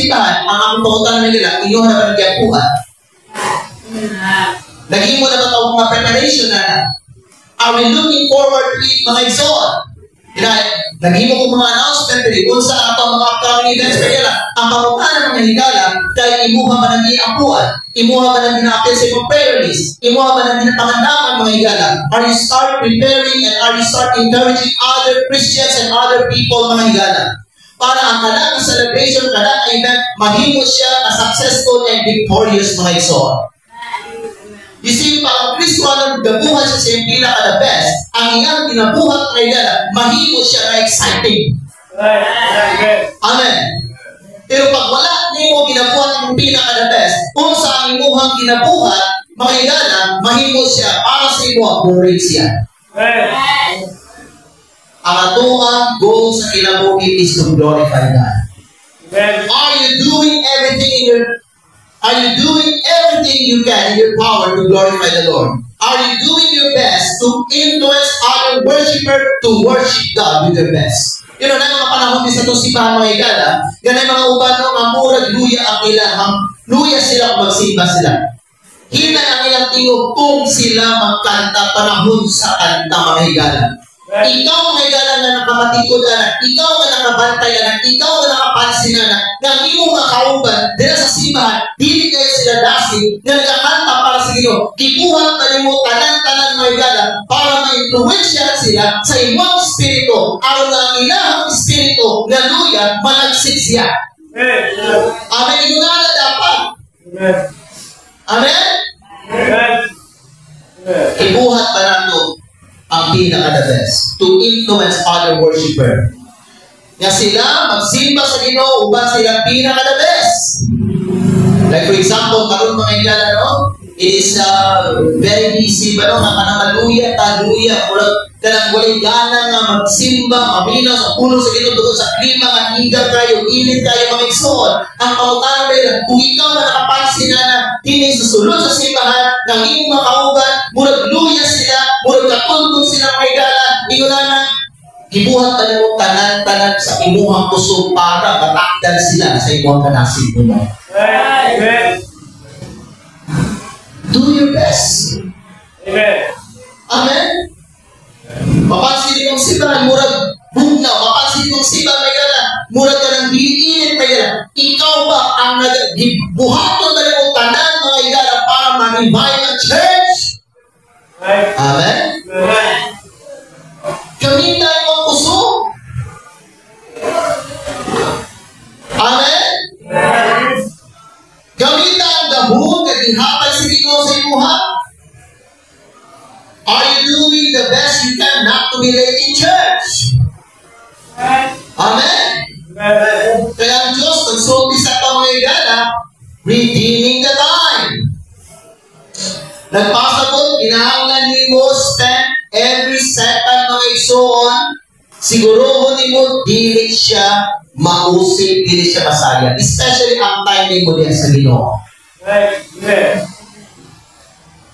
simbahan, ang akong pangutan na nila, inyong na ba nagyapuan? Naging mo na ba ito mga preparation na? Are we looking forward to it, mga igsoon? Naging mo kong mga announcement rin, kung saan ito mga upcoming events pa nila, ang pangutan ng mga higala, dahil imuha man ang iapuan, imuha man ang ginapil sa mga prayer list, imuha man ang ginapangandaman mga higala. Are you start preparing and are you start encouraging other Christians and other people mga higala? Para ang kanang celebration, kanang event, mahimo siya na successful and victorious mga igsoon. You see, pag Kristo ang gabuhat siya sa pinaka-the best, ang iyang ginabuhat na igala, mahimo siya na exciting. Amen. Pero pag wala nimo ginabuhat ang pinaka-the best, kung sa ang imuhang ginabuhat, mga igala, mahimo siya, para sa imo, boring siya. Ang atuang goal sa kinabuhi is to glorify God. Are you doing everything you can in your power to glorify the Lord? Are you doing your best to influence other worshippers to worship God with your best? You know, na mga panahon din sa itong simbahan mga igala, ganay mga ubano, mamurag luya ang ilang, luya sila kung magsimba sila. Hinay ang ilang tingog kung sila magkanta panahon sa kanta mga igala. Ikaw mga igala na nakamatikod anak, ikaw na nakabantay anak, ikaw na nakapansin anak, na imo mga kauban, dila sa simbahan, dili kayo sila dasig, na nagkakanta para sa Ginoo. Gibuhat na nimo tanan-tanan mga igala, para ma-influensya sila sa imong espiritu, aron na ang ilahang espiritu na luya, malagsik siya. Amen. Inunala dapat. Amen? Ibuhat pa nato ang pinaka-the best to influence other worshiper. Nga sila, magsimba sa Ginoo, uban silang pinaka-the best. Like for example, karon mga igala, no? It is very busy ba, no? Nakanaluya, taluya, kanang walay gana nga magsimba, maminaw sa puno sa Ginoo, doon sa klima, nga higa kayo, init kayo, mga igsoon. Ang pangutana ba yun, kung ikaw na nakapansin na tinig sa sulod sa simbahan, ng iyong mga kauban, murag luya sila, murag katulog sila mga igala, inuna gibuhat na mo tanan-tanan sa imuhang puso para matakdan sila sa imuhang kanasig mo. Do your best. Amen. Amen? Mapansin mong simbahan, murag bugnaw, mapansin mong simbahan, may gana, murag ka ng diinit, may gana. Ikaw ba ang buhaton na rin mong tanan, mga igala, para ma-revive ang church? Amen? Amen. Gamitan mo ang puso. Amen? Gamitan ang gabon na ihatag sa Ginoo sa imuha. Are you doing the best you can not to be late in church? Amen? Kaya ang Diyos, nagsulti sa mga igala, redeeming the time. Nagpasabot, kinahanglan ni mo spend every second mga igsoon, sigurohon ni mo, dili siya mausip, dili siya masaya. Especially ang timing mo diyan sa Ginoo.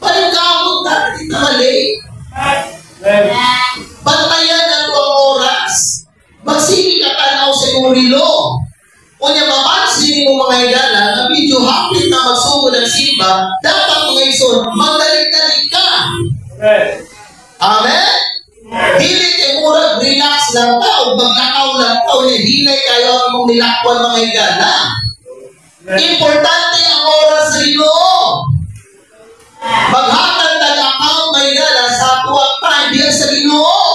Balik ka mo, dati na mali. Bantayan na ito ang oras. Magsili ka tanaw sa iyong rilo. O niya mapansin mo mga igala, na medyo hapit na magsugod ng simba, dapat mga igsoon, magdalik-dalik ka. Amen? Dili kay murag relax lang ka o magkakaw lang ka o hinay kayo ang mong nilakwan mga igala. Importante ang oras sa Ginoo. Maghatag nag-account mga igala sa tuwang time diyan sa Ginoo.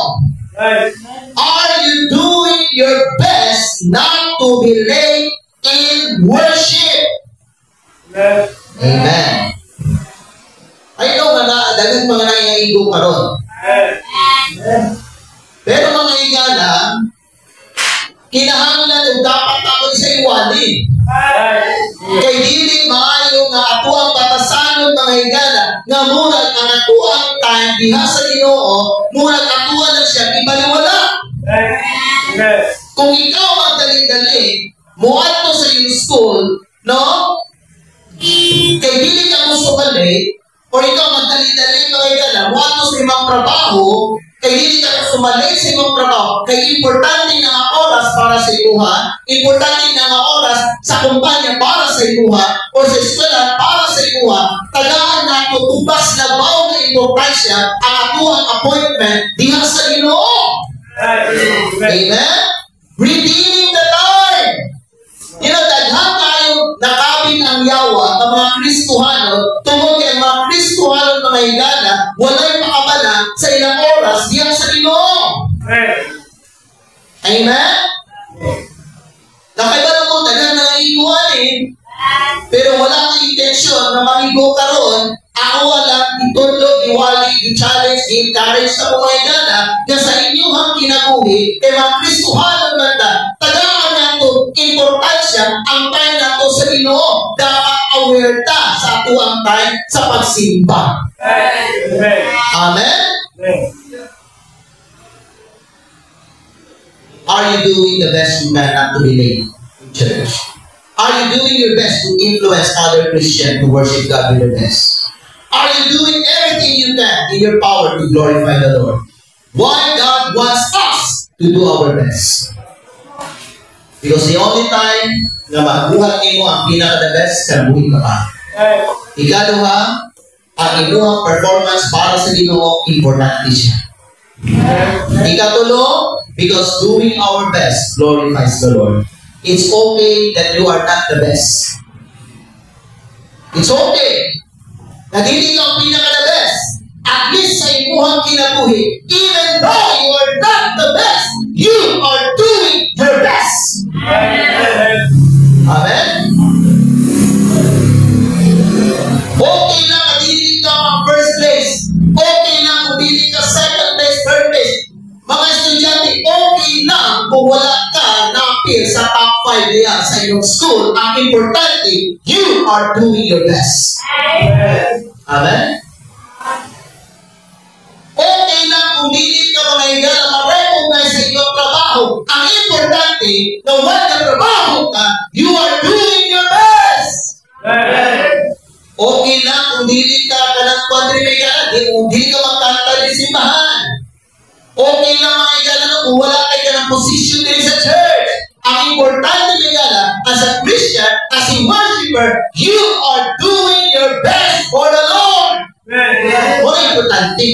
Are you doing your best not to be late in worship? Amen. Ay ito nga dagang mga nangyayaigo pa ron. Pero mga igala, kinahanglan dapat ako sa iwalin. Kay dili maayo nga ato ang batasanon mga igala, nga murag ang ato ang time diha sa Ginoo, murag ato lang siya ibaliwala. Kung ikaw magdali-dali, muadto sa iyong school, no? Kay dili ka mo sumali, o ikaw magdali-dali mga igala, muadto sa imong trabaho, kay dili ka sumali sa imong trabaho, kay importante nga oras para sa iluha, importante nga oras sa kumpanya para sa imuha o sa eskwela para sa imuha, tagaan nato tubas na baw nga importansya ang atuang appointment diha sa Ginoo. Amen? Redeeming the time. You know, daghan tayo nakabing ang yawa ng mga Kristohano tungod kay mga Kristohano mga higala walay makabala sa ilang oras diha sa Ginoo. Amen? Nakaiba na po, daghan na iguanin, pero wala kang intensyon na mahigo ka ron, ako walang itulog, iwali, i-challenge, i-encourage sa mga higala na sa inyong kinabuhi, kay mga Kristohano banda, tagaan na ito, importansya, ang time na ito sa Ginoo, dapat aware ta sa atuang time sa pagsimba. Amen? Are you doing the best you can not to be late in church? Are you doing your best to influence other Christians to worship God with your best? Are you doing everything you can in your power to glorify the Lord? Why God wants us to do our best? Because the only time na mabuhat mo ang pinaka-the best, kabuhin ka pa. Ikaduha, ang inyong performance para sa Ginoo, importante siya. Ikatulo, because doing our best glorifies the Lord. It's okay that you are not the best. It's okay na hindi ka ang pinaka-the best. At least sa imuhang kinabuhi, even though you are not the best, you are doing your best. Amen? Okay lang na hindi ka ang first place. Okay lang kung hindi ka second place, third place. Mga estudyante, okay lang kung wala ka na-appear sa top 5 niya sa iyong school. Ang importante, you are doing your best. Amen? Okay lang kung hindi ka mga higala ma-recognize sa iyong trabaho. Ang importante, na wala trabaho ka, you are doing your best. Okay lang kung hindi ka ng quadripegala, hindi ka magkanta ng simbahan. Okay lang mga higala na kung wala kayo ng position din sa church. Ang importante higala, as a Christian, as a worshiper, you are doing your best for the Lord. Wala importante.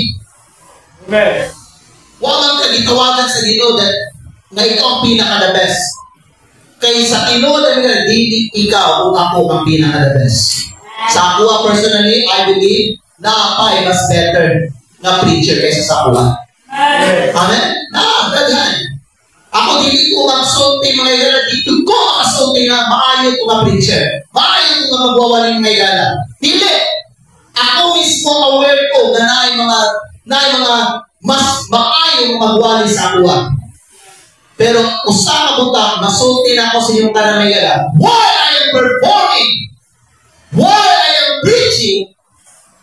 Huwag ang kagitawagan sa Ginoo na ikaw ang pinaka-the best. Kaya sa Ginoo na hindi ikaw kung ako ang pinaka-the best. Sa ako personally, I believe na pa ay mas better na preacher kaysa sa ako. Amen? Daghan. Ako dili ko magsulti mga higala, dito ko makasulti na maayo ko nga preacher. Maayo ko nga magwawaling mga higala. Dili. Ako mismo aware ko na naay mga mas maayo magwali sa ako. Pero usa ka buta, masulti na ako sa inyong kanang mga higala. While I am performing, while I am preaching,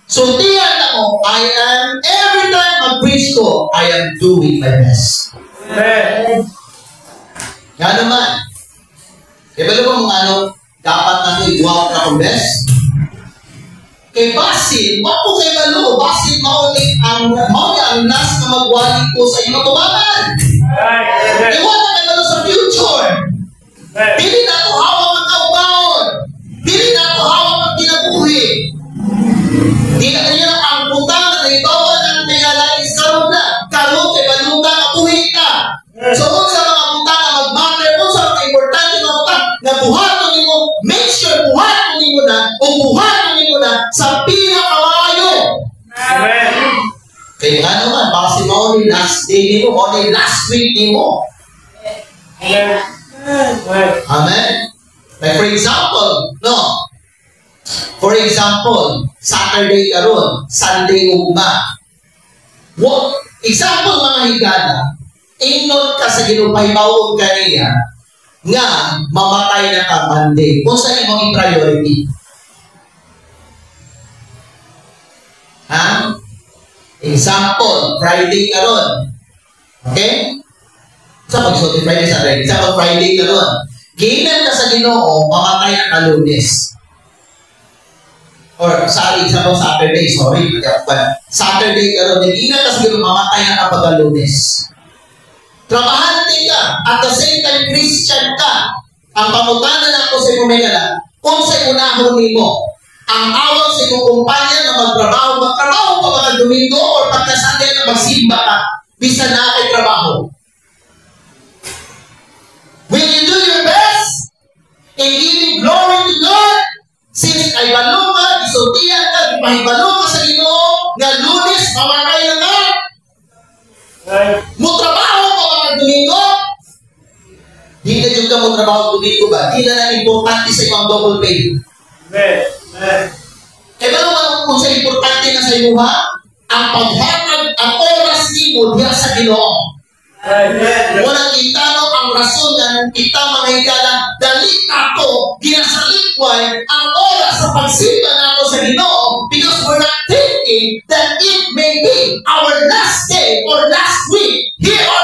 sultihan ako, I am, every time mag-preach ko, I am doing my best. Nga naman. Kaya ba mga dapat na ito i-walk na akong best? Kay Basin, wag po kay Balo. Basin, maulit ang nas na magwali ko sa inyong tumaman. Iwan na kay Balo sa future. Dili na ito hawak ang kaubaon. Dili na ito hawak ang kinabuhi. Di na kanya ang puntangan na ibawan ng mayalain karoon na. Karoon kay Balo ka, kapuhi ka. So kung sa mga puntangan mag-matter, kung sa mga importante na puntangan, na buhaton mo, make sure buhaton mo na, o buhaton mo na sa pinakalayo. Kaya nga naman, baka si only last day mo, only last week mo. Amen? Like for example, for example, Saturday karon, Sunday ugma. Example mga higala, ingon ka sa ginupay mawag ka niya, nga mamatay na ka Monday. Kung saan imong priority? Ha? Example, Friday karon. Okay? Sa pagsulti Friday, Saturday. Example, Friday karon. Giinan ka sa Ginoo, mamatay na ka Lunes. Or, sorry, example, Saturday. Sorry, Saturday karon. Giinan ka sa Ginoo, mamatay na ka pag Lunes. Trabahante ka, at the same time Christian ka. ang pangutanan ako sa imo may gala, kung sa unahon nimo, ang awang sa iyong kumpanya na magtrabaho ka mga Domingo o pagka-Sunday na magsimba ka, bisan na kay trabaho. Will you do your best in giving glory to God? Since ay balong ka, isultihan ka, ipahibalong ka sa Ginoo, nga Lunes, mamatay na ka. Mutrabaho ka mga Domingo. Di na dyan ka mutrabaho Domingo ba? Di na importante sa iyong double pay. Kaya ba naman kung sa importante na sa iyo ha? Ang paghatag, ang oras mo diya sa Ginoo. Walang itano ang rason na kita mga higala, dali ako, ginasalikway ang oras sa pagsimba na ako sa Ginoo because we're not thinking that it may be our last day or last week here on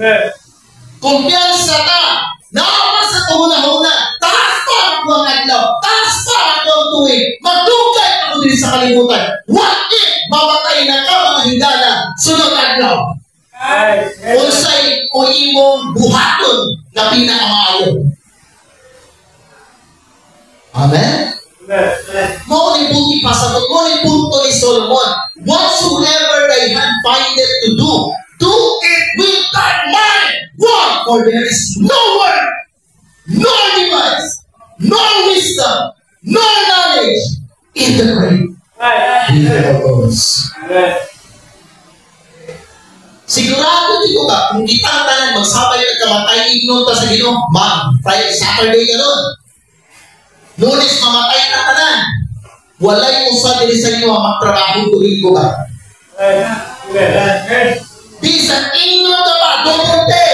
earth. Kumpiyansa ka, naapa sa kahuna-huna, taas pa ang mga adlaw, taas pa ang tuwing, magdugay ako din sa kalimutan. What if mamatay na ka mga higala sunod adlaw? Unsay o imong buhaton na pinakamaayo. Amen? Mao ni punti pasabot, mao ni punto ni Solomon. Whatsoever thy hand findeth to do it with thy mind. Why? For there is no word, no device, no wisdom, no knowledge in the grave. Sigurado dito ka, kung kitang tanan magsabay at kamatay, ignon ta sa Ginoo, Friday, Saturday ka doon. Lunes, mamatay na tanan. Walay usa diri sa inyo ang magtrabaho Domingo ka. Bisan ignon ka ba, domonte.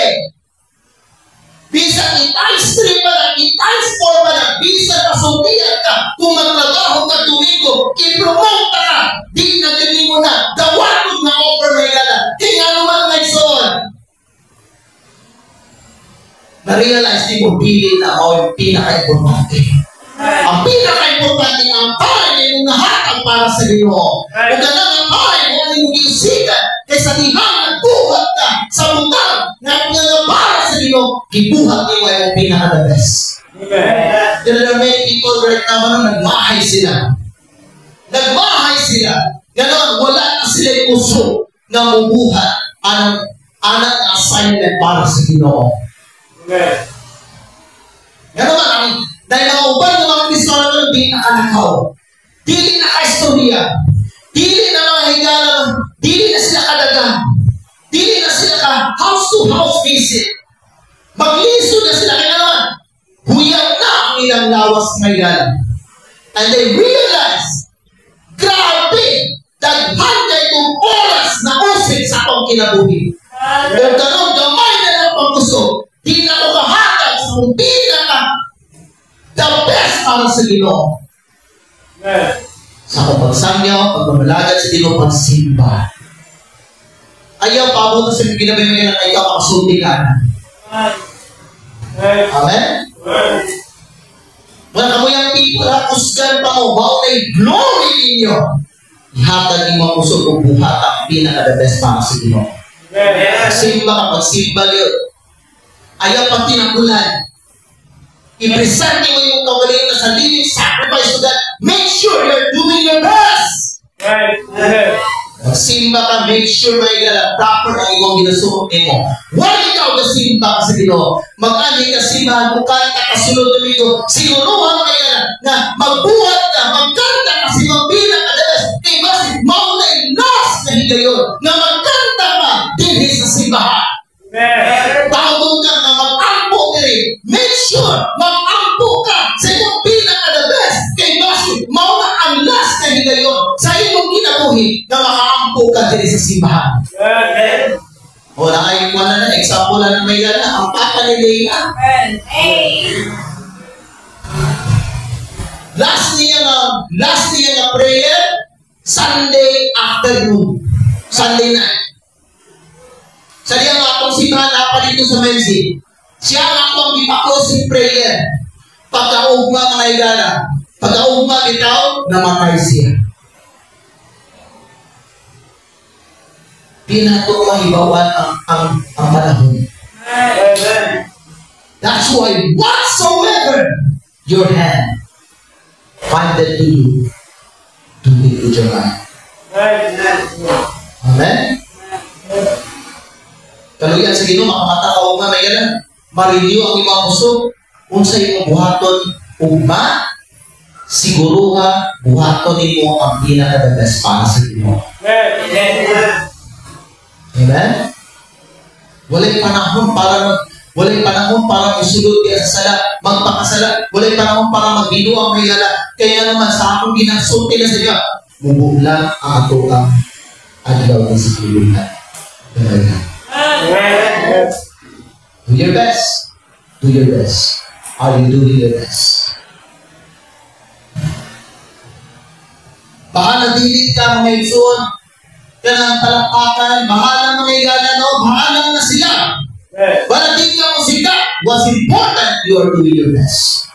Bisan i-times 3 pa lang, i-times 4 pa lang, bisan pasuntiyan ka, kung magtrabaho ka Domingo, i-promote ka, di na ganin mo na, dawatod na offer may gala. Kaya ano man may son? Na-realize di mo, pili na ako yung pinaka-importante. Ang pinaka-importante ang pare na yung nahatag para sa Ginoo. Kung ganang ang pare mo ang yung giusikan, kaysa nihang nagbuhat ka sa butang na para sa Ginoo, gibuhat niyo ay yung pinaka-the best. There are many people right now na nagmahay sila. Nagmahay sila. Ganon, wala na sila yung uso na mubuhat ang assignment para sa Ginoo. Ganon man, dahil mga uban ng mga Kristiyano na di nakanakaw, dili na ka-istorya, dili na mga higala, dili na sila kadagan, dili na sila ka house-to-house visit. Magliso na sila, kaya naman, huyang na ang ilang lawas ng higala. And they realize, grabe, daghanday kong oras na usin sa akong kinabuhi. Kung ganun, gamay na lang pag-gusto, di na ko kahatag sa kung pinaka the best para sa Ginoo. Sa akong pagsangyaw, pagmamalagad sa Ginoo, pagsimba. Ayaw, paabot na sa ginabimigay ng ikaw, makasulti ka na. Amen? Mga kamuyang people, kusgan pa mo, wow na glory ninyo. Ihatag ni mga puso kung buhat ang pinaka-the best para sa Ginoo. Simba ka, pagsimba yun. Ayaw pang tinakulan. I-present mo yung kagaling na sa living sacrifice so that make sure you're doing your best. Simba ka, make sure may proper ang iyong ginasuot mo. Wala ikaw na simba ka sa Ginoo. Mag-ani ka simbahan, mukanta ka sunod Domingo. Siguruhan ka na magbuhat ka, magkanta ka, simabilang ka na best. Kaya basi, mauna inas na higayon na magkanta ka din sa simbahan. Tawag ka na mag-ampo ka rin. Make sure mag-ampo ka sa iyong pinaka-the best. Kay basi, mauna ang last na higayon sa iyong kinabuhi na maka-ampo ka din sa simbahan. O na kayo mo na example na may gana, ang papa ni Leia. Last niya na prayer, Sunday afternoon. Sunday night. Sa diyan nga akong simbahan na dito sa Menzi. Siya nga akong ipa-closing prayer. Pagkaugma mga igala. Pagkaugma bitaw, namatay siya. Pinato mahibawan ang panahon. That's why whatsoever your hand findeth to do, do it with your mind. Amen? Kaluyan sa Ginoo, makamatakaw nga may ganan. Ma-renew ang imong puso. Unsa imong buhaton ugma, siguruha buhaton nimo ang pinaka-the best para sa Ginoo. Amen? Walay panahon para isulod kaya sa sala, magpakasala. Walay panahon para magbinuo ang mayala. Kaya naman sa akong ginagsulti na sa Diyo, mubuo lang ang ato ang adlaw ng sikuluhan. Do your best. Do your best. Are you doing your best? Baka nadilit ka mga igsoon, kanang talakpakan, bahala mga igala, no? Bahala na sila. But di ka mo sila. What's important, you are doing your best.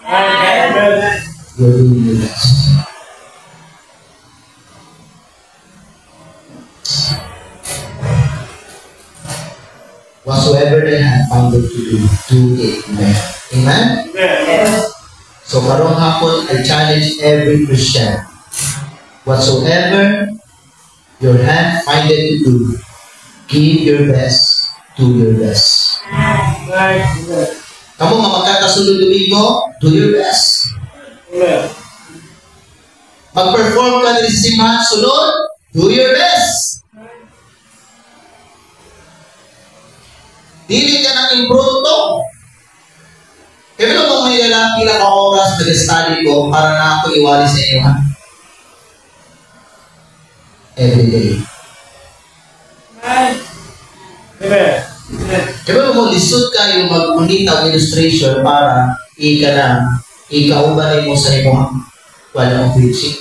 You are doing your best. Whatsoever they have found it to do it well. Amen? So, karong hapon, I challenge every Christian. Whatsoever your hand findeth to do, give your best to your best. Kamu nga magkakasunod Domingo, do your best. Mag-perform ka ng simbahan sunod, do your best. Dili ka ng impronto. Kaya mo may lalaki lang oras nag-study ko para na ako iwali sa inyo, ha? Every day. Kaya mo lisod kayo mag-unita ng illustration para ikauban mo sa imong walang preaching.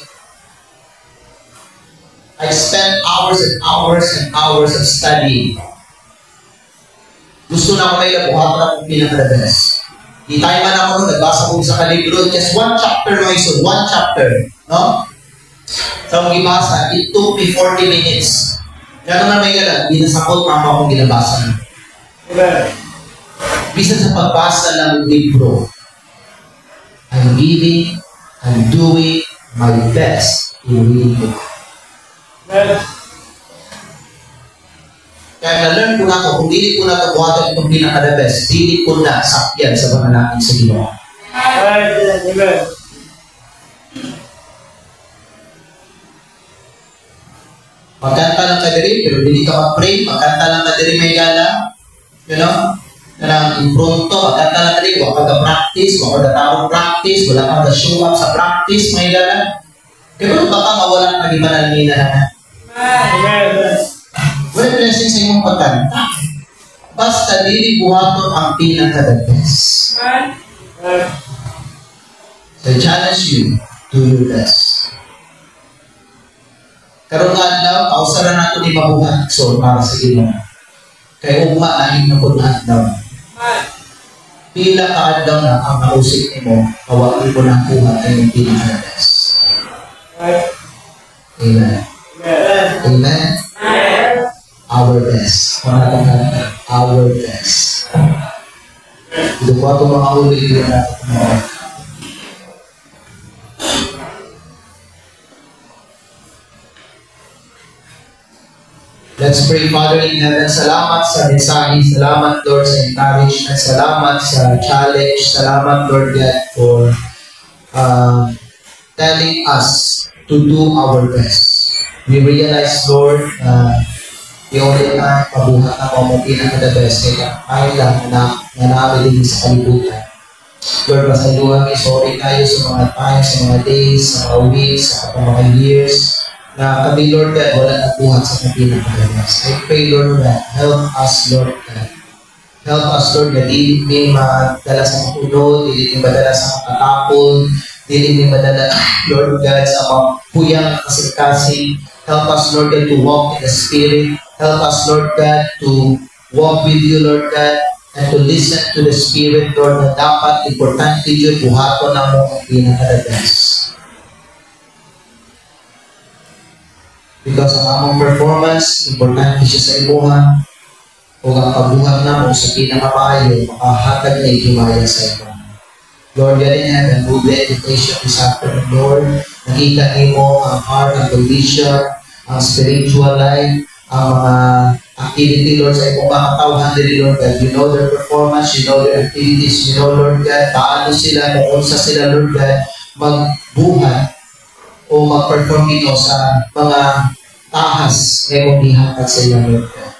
I spent hours and hours and hours of studying. Gusto na ako may nabuhatan akong pinaka-the best. Di tayo man ako nung nagbasa ko sa kalibro, just one chapter, my son, one chapter. No? Sa mga ibasa, it took me 40 minutes. Kaya naman may galang, binasakot pa akong ginabasa. Bisa sa pagbasa ng libro, I'm giving, I'm doing my best in reading it. Kaya na-learn ko na ito, kung dili ko na ito buhatan itong pinaka-the best, dili ko na sakyan sa panalangin sa Ginoo. Magkanta lang ka diri, pero dili ka mag-pray, magkanta lang ka diri may gala, you know, na impronto, magkanta lang ka diri, wala ka practice, wala ka tarong practice, wala ka show up sa practice, may gala. Pero baka mawalan ka di panalangin na. Wala blessing sa imong pagkanta. Basta dili buhaton ang pinaka-the best. So I challenge you, do your best. Karong adlaw, kausaran nato ni mabuhat so para sa Ginoo. Kay ugma lahi na pud adlaw. Pila ka adlaw na ang nausik nimo, kawali mo na kuha ay yung pinaka-the best. Amen. Amen. Our best. Our best. Ito po ito mga ulit na Let's pray, Father in heaven. Salamat sa mensahe. Salamat, Lord, sa encouragement. Salamat sa challenge. Salamat, Lord God, for telling us to do our best. We realize, Lord, the only time pabuhat na mo pinaka-the best kaya ay lang na namin din sa kalibutan. Lord, pasaluhan sorry tayo sa mga times, sa mga days, sa mga weeks, sa mga years na kami, Lord God, wala nabuhat sa pinaka-the best. I pray, Lord God, help us, Lord God. Help us, Lord God, hindi may madala sa makulod, hindi may madala sa matatapon, hindi may madala, Lord God, sa mga puyang kasing-kasing. Help us, Lord God, to walk in the Spirit. Help us, Lord God, to walk with you, Lord God, and to listen to the Spirit, Lord, na dapat importante yun, buhaton na mo ang pinaka-the best. Because ang among performance, importante siya sa imuha. o ang kabuhat na mo sa pinakapayo, makahatag na ikimaya sa iyo. Lord God in heaven, move the invitation this afternoon, Lord. Nakita mo ang heart, ang condition, ang spiritual life, ang mga activity, Lord, sa ibang mga katawhan din, Lord God. You know their performance, you know their activities, you know, Lord God, paano sila, kung sa sila, Lord God, magbuhat o mag-perform ito sa mga tahas na imong ihatag sa iyo, Lord God.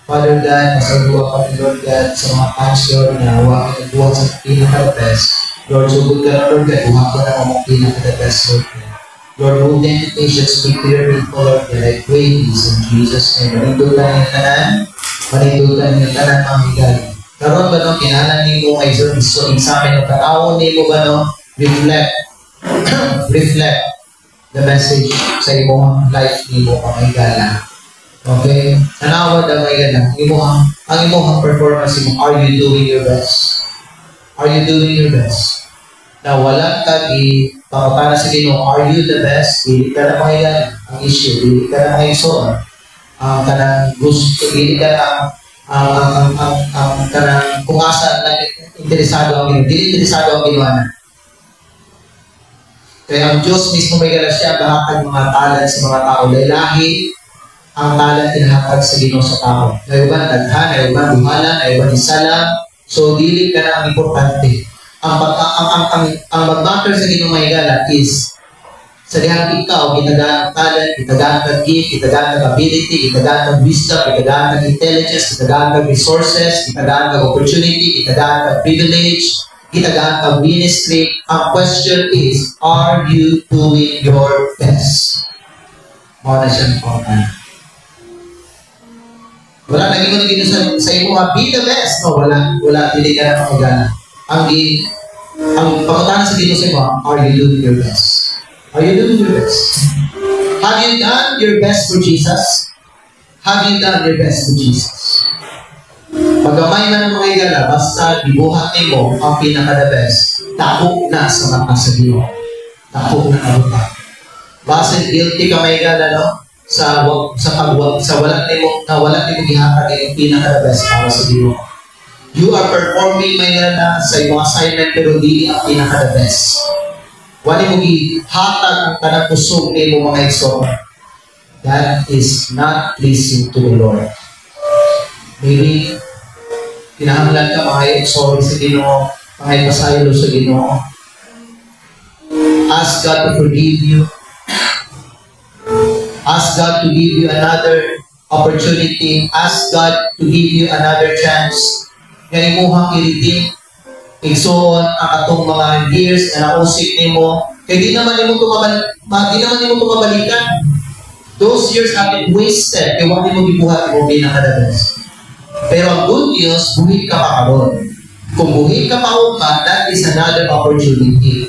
Father God, nasaluwa kami, Lord God, sa mga times, Lord, na huwag nagbuhat sa pinaka-best. Lord, sugod ka na, Lord God, huwag ka na mga pinaka-best, Lord God. Lord, move the invitation, speak to your people, Lord God. I pray this in Jesus' name. Manindulkan yung tanan, manindulkan yung tanan, pamigal. Karoon ba no, kinahalan ni mo kay Sir, so sa amin, no, tanawon ni mo ba no, reflect the message sa imong life ni mo, pamigal. Okay? Tanawad ang mga gana. Ang imong performance mo, are you doing your best? Are you doing your best? Na wala ka pangapana sa Ginoo, are you the best? Dili ka na mga ang issue, dili ka na mga isoon. Ang kanang gusto, dili ka na ang kanang kung asa na interesado ang Ginoo, dili interesado ang Ginoo na. Kaya ang Diyos mismo may gala siya bahatag mga talent sa mga tao. Dahil lahi ang talent inahatag sa Ginoo sa tao. Nayuban daghan, nayuban dumalan, nayuban isala. So dili ka na ang importante. Ang mag-matter sa Ginoo may gala is sa dihang ikaw, kitagaan ng talent, kitagaan ng gift, kitagaan ng ability, kitagaan ng wisdom, kitagaan ng intelligence, kitagaan ng resources, kitagaan ng opportunity, kitagaan ng privilege, kitagaan ng ministry. Ang question is, are you doing your best? Muna siyang important. Wala naging mo naging sa iyo be the best. No, wala, pili ka na makagana. Ang pangutanan sa dito sa iyo, are you doing your best? Are you doing your best? Have you done your best for Jesus? Have you done your best for Jesus? Magamay man ang mga igala, basta ibuhat mo ang pinaka-the best, tapok na sa mata sa Ginoo. Tapok na kabuta. Basta guilty ka may igala, no? Sa wala nimo gihatag ang pinaka-the best para sa Ginoo. You are performing may igala sa iyong assignment pero dili ang pinaka-the best. Wala mo gihatag ang tanang kusog ni mo mga igsoon. That is not pleasing to the Lord. Maybe kinahanglan ka mga igsoon sa Ginoo, mga ipasaylo sa Ginoo. Ask God to forgive you. Ask God to give you another opportunity. Ask God to give you another chance. Nga imuhang i-redeem igsoon ang atong mga years na nausik nimo. Kaya di naman nimo tumabalikan. Those years have been wasted. Kaya wag nimo gibuhat mo pinaka-the-best. Pero ang good news, buhi ka pa karon. Kung buhi ka pa upa, that is another opportunity.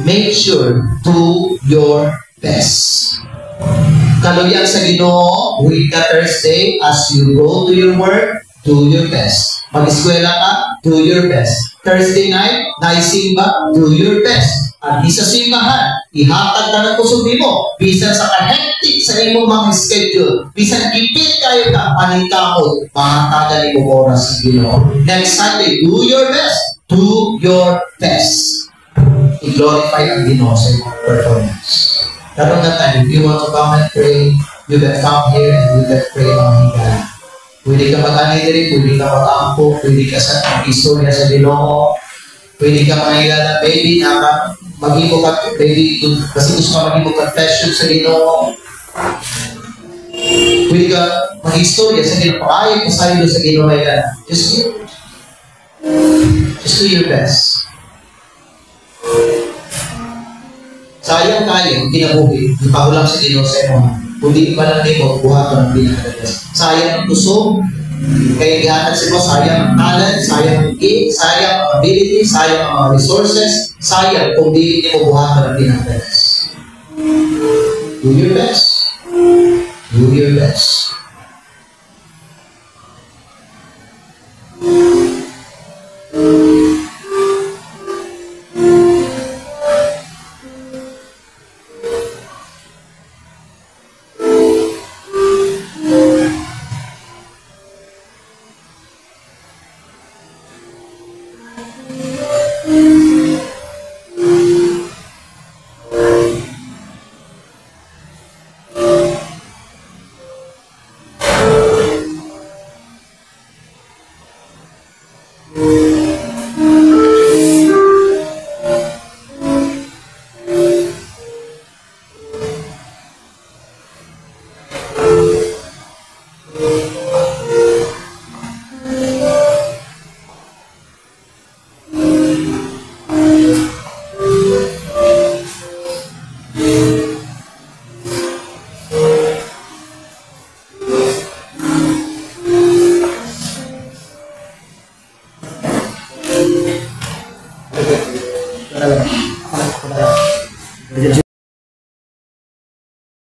Make sure to your best. Kaluyan sa Ginoo, buhi ka Thursday, as you go to your work, do your best. Mag-eskwela ka, do your best. Thursday night, naisimba, do your best. At di sa simbahan, ihatag na ng kusog mo. Bisan sa kahektik sa imong mga schedule. Bisan ipit kayo ka, paningkamot, mahatagan mo oras sa Ginoo. Next Sunday, do your best. Do your best. I-glorify ang Ginoo sa imong performance. Karoon na tayo, if you want to come and pray, you can come here and you can pray mga higala. Pwede ka mag-anay diri, pwede ka mag-ampo, pwede ka sa istorya sa Ginoo, pwede ka mga baby, mag-ibo ka, baby, kasi gusto ka mag-ibo confession sa Ginoo. Pwede ka mag-istorya sa Ginoo, paayag ka sa Ginoo mga igala. Just do your best. Sayang tayo, kinabuhi, ipahulang sa Ginoo sa imo. Kundi pa lang mo, buhat ng pinaka-best. Sayang ang kusog, kaya ihatag sa mo, sayang ang talent, sayang ang gift, sayang ang ability, sayang ang mga resources, sayang kung di mo buhat ng pinaka-best. Do your best. Do your best.